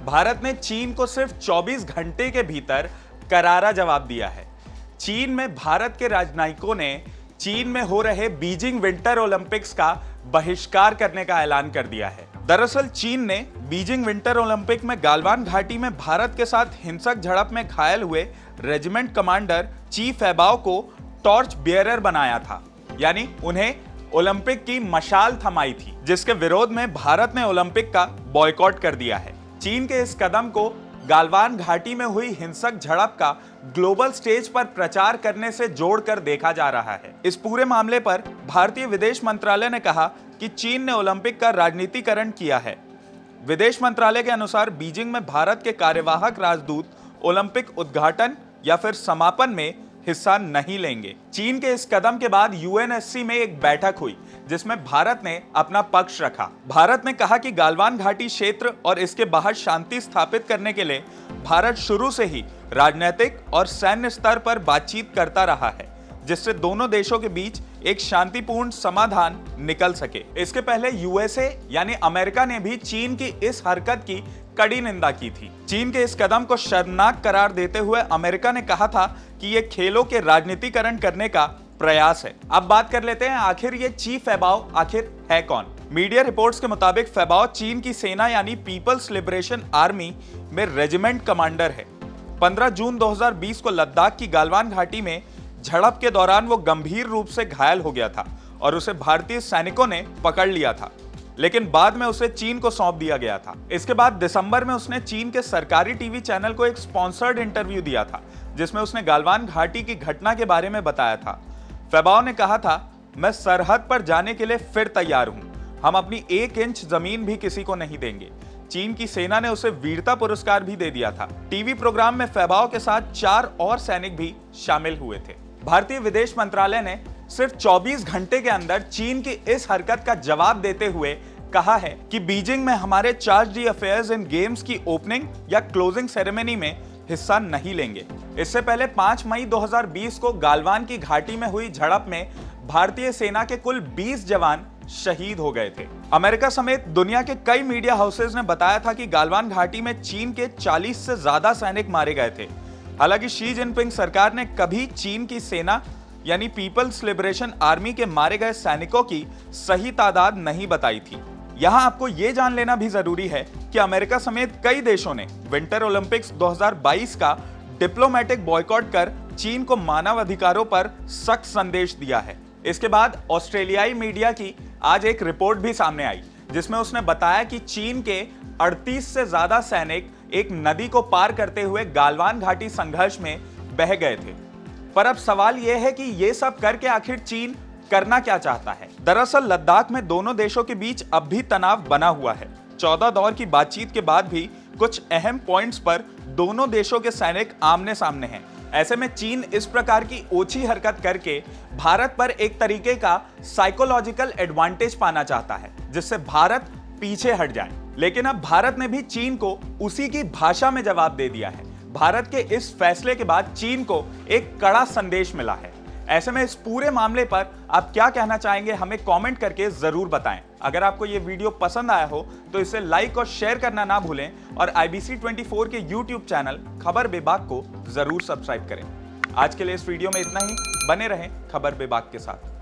भारत ने चीन को सिर्फ 24 घंटे के भीतर करारा जवाब दिया है। चीन में भारत के राजनयिकों ने चीन में हो रहे बीजिंग विंटर ओलंपिक्स का बहिष्कार करने का ऐलान कर दिया है। दरअसल चीन ने बीजिंग विंटर ओलंपिक में गालवान घाटी में भारत के साथ हिंसक झड़प में घायल हुए रेजिमेंट कमांडर ची फैबाओ को टॉर्च बियरर बनाया था, यानी उन्हें ओलंपिक की मशाल थमाई थी, जिसके विरोध में भारत ने ओलंपिक का बॉयकॉट कर दिया है। चीन के इस कदम को गालवान घाटी में हुई हिंसक झड़प का ग्लोबल स्टेज पर प्रचार करने से जोड़कर देखा जा रहा है। इस पूरे मामले पर भारतीय विदेश मंत्रालय ने कहा कि चीन ने ओलंपिक का राजनीतिकरण किया है। विदेश मंत्रालय के अनुसार बीजिंग में भारत के कार्यवाहक राजदूत ओलंपिक उद्घाटन या फिर समापन में हिस्सा नहीं लेंगे। चीन के इस कदम के बाद यूएनएससी में एक बैठक हुई जिसमें भारत ने अपना पक्ष रखा। भारत ने कहा कि गालवान घाटी क्षेत्र और इसके बाहर शांति स्थापित करने के लिए भारत शुरू से ही राजनीतिक और सैन्य स्तर पर बातचीत करता रहा है, जिससे दोनों देशों के बीच एक शांतिपूर्ण समाधान निकल सके। इसके पहले यूएसए यानी अमेरिका ने भी चीन की इस हरकत की कड़ी निंदा की थी। चीन के इस कदम को शर्मनाक करार देते हुए अमेरिका ने कहा था कि यह खेलों के राजनीतिकरण करने का प्रयास है। अब बात कर लेते हैं आखिर ये ची फैबाओ आखिर है कौन। मीडिया रिपोर्ट्स के मुताबिक फैबाओ चीन की सेना यानी पीपल्स लिबरेशन आर्मी में रेजिमेंट कमांडर है। 15 जून 2020 को लद्दाख की गालवान घाटी में झड़प के दौरान वो गंभीर रूप से घायल हो गया था और उसे भारतीय सैनिकों ने पकड़ लिया था, लेकिन बाद में उसे चीन को सौंप दिया गया था। इसके बाद दिसंबर में उसने चीन के सरकारी टीवी चैनल को एक स्पॉन्सर्ड इंटरव्यू दिया था, जिसमें उसने गालवान घाटी की घटना के बारे में बताया था। फैबाओ ने कहा था, मैं सरहद पर जाने के लिए फिर तैयार हूं, हम अपनी 1 इंच जमीन भी किसी को नहीं देंगे। चीन की सेना ने उसे वीरता पुरस्कार भी दे दिया था। टीवी प्रोग्राम में फैबाओ के साथ 4 और सैनिक भी शामिल हुए थे। भारतीय विदेश मंत्रालय ने सिर्फ 24 घंटे के अंदर चीन की इस हरकत का जवाब देते हुए कहा है कि बीजिंग में हमारे charge the affairs in games की ओपनिंग या क्लोजिंग सेरेमनी में हिस्सा नहीं लेंगे। इससे पहले 5 मई 2020 को गालवान की घाटी में हुई झड़प में भारतीय सेना के कुल 20 जवान शहीद हो गए थे। अमेरिका समेत दुनिया के कई मीडिया हाउसेज ने बताया था कि गालवान घाटी में चीन के 40 से ज्यादा सैनिक मारे गए थे। हालांकि शी जिनपिंग सरकार ने कभी चीन की सेना यानी पीपल्स लिबरेशन आर्मी के मारे गए सैनिकों की सही तादाद नहीं बताई थी। यहां आपको यह जान लेना भी जरूरी है कि अमेरिका समेत कई देशों ने विंटर ओलंपिक्स 2022 का डिप्लोमेटिक बॉयकॉट कर चीन को मानव अधिकारों पर सख्त संदेश दिया है। इसके बाद ऑस्ट्रेलियाई मीडिया की आज एक रिपोर्ट भी सामने आई, जिसमें उसने बताया कि चीन के 38 से ज्यादा सैनिक एक नदी को पार करते हुए गालवान घाटी संघर्ष में बह गए थे। पर अब सवाल यह है कि यह सब करके आखिर चीन करना क्या चाहता है। दरअसल लद्दाख में दोनों देशों के बीच अब भी तनाव बना हुआ है। 14 दौर की बातचीत के बाद भी कुछ अहम पॉइंट्स पर दोनों देशों के सैनिक आमने सामने हैं। ऐसे में चीन इस प्रकार की ओछी हरकत करके भारत पर एक तरीके का साइकोलॉजिकल एडवांटेज पाना चाहता है, जिससे भारत पीछे हट जाए। लेकिन अब भारत ने भी चीन को उसी की भाषा में जवाब दे दिया है। भारत के इस फैसले के बाद चीन को एक कड़ा संदेश मिला है। ऐसे में इस पूरे मामले पर आप क्या कहना चाहेंगे, हमें कमेंट करके जरूर बताएं। अगर आपको ये वीडियो पसंद आया हो तो इसे लाइक और शेयर करना ना भूलें और IBC 24 के YouTube चैनल खबर बेबाक को जरूर सब्सक्राइब करें। आज के लिए इस वीडियो में इतना ही। बने रहें खबर बेबाक के साथ।